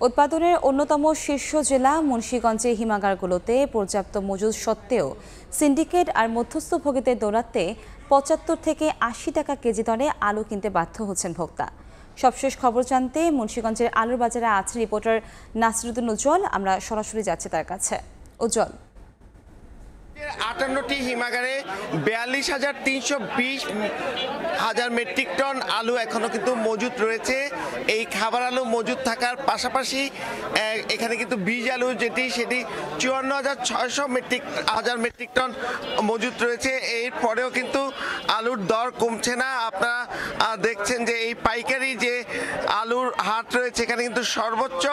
উৎপাদনের অন্যতম শীর্ষ জেলা মুন্সিগঞ্জে হিমাগারগুলোতে পর্যাপ্ত মজুদ সত্ত্বেও সিন্ডিকেট আর মধ্যস্থভোগীদের দৌরাত্মে ৭৫ থেকে ৮০ টাকা কেজি দরে আলু কিনতে বাধ্য হচ্ছেন ভোক্তা। সবশেষ খবর জানতে মুন্সিগঞ্জের আলুর বাজারে আছেন রিপোর্টার নাসিরুদ্দিন উজ্জ্বল। আমরা সরাসরি যাচ্ছি তার কাছে। উজ্জ্বল, ৫৮টি হিমাগারে ৪২,৩২০ মেট্রিক টন আলু এখনো কিন্তু মজুদ রয়েছে। এই খাবার আলু মজুদ থাকার পাশাপাশি এখানে কিন্তু বীজ আলু সেটি ৫৪,৬০০ মেট্রিক টন মজুদ রয়েছে। এরপরেও কিন্তু আলুর দর কমছে না। আপনারা দেখছেন যে এই পাইকারি যে আলুর হাট রয়েছে এখানে কিন্তু সর্বোচ্চ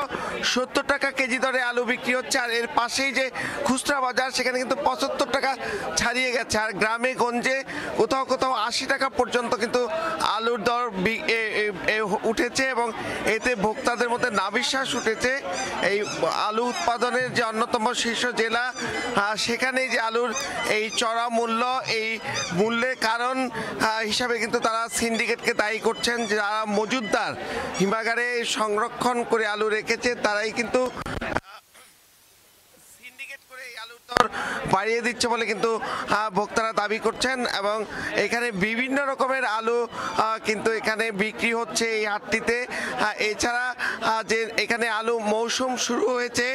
৭০ টাকা কেজি দরে আলু বিক্রি হচ্ছে। আর এর পাশেই যে খুচরা বাজার সেখানে কিন্তু ৭৫ টাকা ছাড়িয়ে গেছে। আর গ্রামে গঞ্জে কোথাও কোথাও ৮০ টাকা পর্যন্ত কিন্তু আলুর দর উঠেছে এবং এতে ভোক্তাদের মধ্যে নাভিশ্বাস উঠেছে। এই আলু উৎপাদনের যে অন্যতম শীর্ষ জেলা সেখানে যে আলুর এই চড়া মূল্য, এই মূল্যের কারণ হিসাবে কিন্তু তারা সিন্ডিকেটকে দায়ী করছেন। যারা মজুদদার হিমাগারে সংরক্ষণ করে আলু রেখেছে তারাই কিন্তু বাড়িয়ে দিচ্ছে বলে কিন্তু ভোক্তারা দাবি করছেন। এবং এখানে বিভিন্ন রকমের আলু কিন্তু এখানে বিক্রি হচ্ছে এই হাটটিতে। এছাড়া যে এখানে আলু মৌসুম শুরু হয়েছে,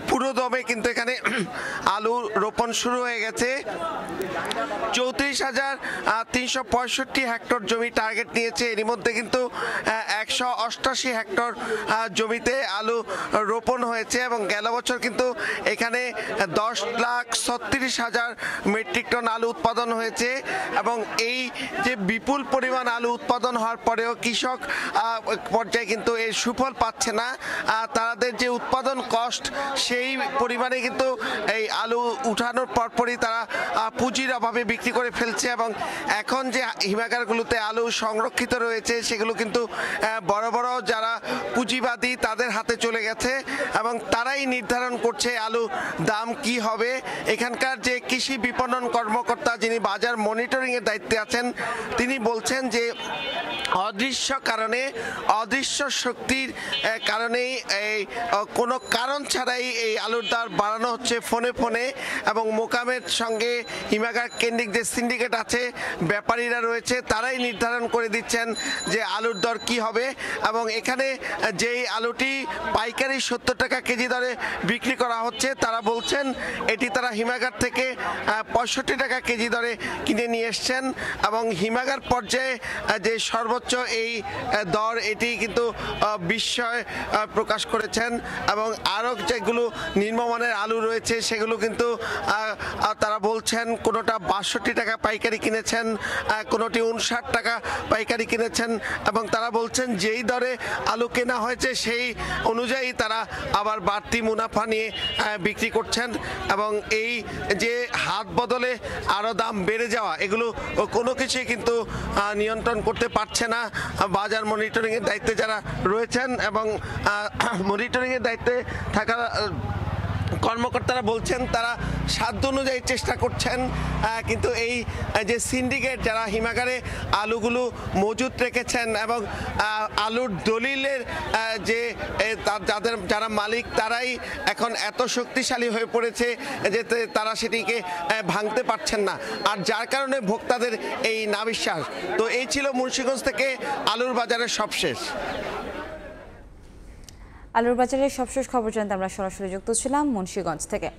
পুরো দমে কিন্তু এখানে আলু রোপণ শুরু হয়ে গেছে। ৩৪,৩৬৫ হেক্টর জমি টার্গেট নিয়েছে। এরই মধ্যে কিন্তু ১৮৮ হেক্টর জমিতে আলু রোপণ হয়েছে এবং গেল বছর কিন্তু এখানে ১০,৩৬,০০০ মেট্রিক টন আলু উৎপাদন হয়েছে। এবং এই যে বিপুল পরিমাণ আলু উৎপাদন হওয়ার পরেও কৃষক পর্যায়ে কিন্তু এর সুফল পাচ্ছে না। তাদের যে উৎপাদন কস্ট সেই পরিমাণে কিন্তু এই আলু উঠানোর পরপরই তারা পুঁজির অভাবে বিক্রি করে ফেলছে। এবং এখন যে হিমাগারগুলোতে আলু সংরক্ষিত রয়েছে সেগুলো কিন্তু বড় বড় যারা পুঁজিবাদী তাদের হাতে চলে গেছে এবং তারাই নির্ধারণ করছে আলু দাম কি হবে। এখানকার যে কৃষি বিপণন কর্মকর্তা যিনি বাজার মনিটরিং এর দায়িত্বে আছেন তিনি বলছেন যে অদৃশ্য শক্তির কারণেই এই কোনো কারণ ছাড়াই এই আলুর দর বাড়ানো হচ্ছে ফোনে ফোনে। এবং মোকামের সঙ্গে হিমাগার কেন্দ্রিক যে সিন্ডিকেট আছে, ব্যাপারীরা রয়েছে, তারাই নির্ধারণ করে দিচ্ছেন যে আলুর দর কি হবে। এবং এখানে যেই আলুটি পাইকারি ৭০ টাকা কেজি দরে বিক্রি করা হচ্ছে তারা বলছেন এটি তারা হিমাগার থেকে ৬৫ টাকা কেজি দরে কিনে নিয়ে এসছেন। এবং হিমাগার পর্যায়ে যে সর্বোচ্চ এই দর এটি কিন্তু বিস্ময় প্রকাশ করেছেন। এবং আরও যেগুলো নিম্নমানের আলু রয়েছে সেগুলো কিন্তু তারা বলছেন কোনোটা ৬২ টাকা পাইকারি কিনেছেন, কোনোটি ৫৯ টাকা পাইকারি কিনেছেন। এবং তারা বলছেন যেই দরে আলু কেনা হয়েছে সেই অনুযায়ী তারা আবার বাড়তি মুনাফা নিয়ে বিক্রি করছেন। এবং এই যে হাত বদলে আরও দাম বেড়ে যাওয়া, এগুলো কোনো কিছুই কিন্তু নিয়ন্ত্রণ করতে পারছে না বাজার মনিটরিংয়ের দায়িত্বে যারা রয়েছেন। এবং মনিটরিংয়ের দায়িত্বে থাকা কর্মকর্তারা বলছেন তারা সাধ্য অনুযায়ী চেষ্টা করছেন, কিন্তু এই যে সিন্ডিকেট যারা হিমাগারে আলুগুলো মজুত রেখেছেন এবং আলুর দলিলের যে যারা মালিক তারাই এখন এত শক্তিশালী হয়ে পড়েছে যে তারা সেটিকে ভাঙতে পারছেন না। আর যার কারণে ভোক্তাদের এই নাভিশ্বাস। তো এই ছিল মুন্সিগঞ্জ থেকে আলুর বাজারের সবশেষ। আলুর বাজারের সবশেষ খবর জানতে আমরা সরাসরি যুক্ত ছিলাম মুন্সিগঞ্জ থেকে।